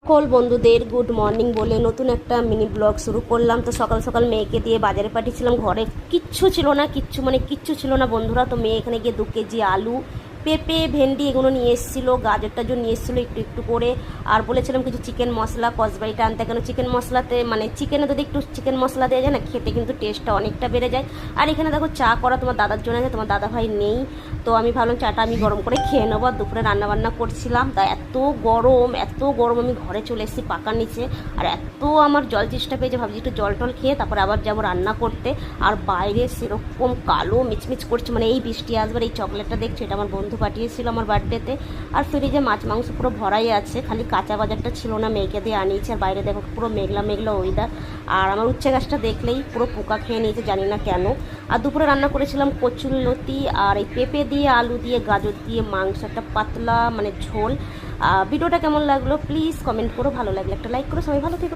সকল বন্ধুদের good morning বলে নতুন একটা মিনি ব্লগ শুরু করলাম। তো সকাল সকাল মেয়েকে দিয়ে বাজারে পাঠিয়েছিলাম। ঘরে কিচ্ছু ছিল না, কিচ্ছু ছিল না বন্ধুরা। তো মেয়ে এখানে গিয়ে 2 কেজি আলু, পেঁপে, ভেন্ডি এগুলো নিয়ে এসেছিলো, গাজর টাজর নিয়ে এসেছিলো একটু একটু করে। আর বলেছিলাম কিছু চিকেন মশলা কসবাইটা আনতে, কেন চিকেন মশলাতে মানে চিকেনে যদি একটু চিকেন মশলা দেওয়া যায় না, খেতে কিন্তু টেস্টটা অনেকটা বেড়ে যায়। আর এখানে দেখো চা করা তোমার দাদার জন্য আছে, তোমার দাদা ভাই নেই। তো আমি ভাবলাম চাটা আমি গরম করে খেয়ে নেবো। আর দুপুরে রান্নাবান্না করছিলাম, তা এত গরম আমি ঘরে চলে এসেছি পাকার নিচে। আর এত আমার জল চেষ্টা পেয়েছে, ভাবছি একটু জল টল খেয়ে তারপরে আবার যাবো রান্না করতে। আর বাইরে সেরকম কালো মিচমিচ করছে, মানে এই বৃষ্টি আসবার। এই চকলেটটা দেখছো, এটা আমার বন্ধু পাঠিয়েছিল আমার বার্থডেতে। আর ফ্রিজে মাছ মাংস পুরো ভরাই আছে, খালি কাঁচা বাজারটা ছিল না, মেয়েকে দিয়ে আনিয়েছে। আর বাইরে দেখো পুরো মেঘলা মেঘলা ওয়েদার। আর আমার উচ্ছে গাছটা দেখলেই পুরো পোকা খেয়ে নিয়েছে, জানি না কেন। আর দুপুরে রান্না করেছিলাম কচুরলতি আর এই পেঁপে দিয়ে আলু দিয়ে গাজর দিয়ে মাংস, একটা পাতলা মানে ঝোল। ভিডিওটা কেমন লাগলো প্লিজ কমেন্ট করো, ভালো লাগলে একটা লাইক করো। সবাই ভালো থেকো।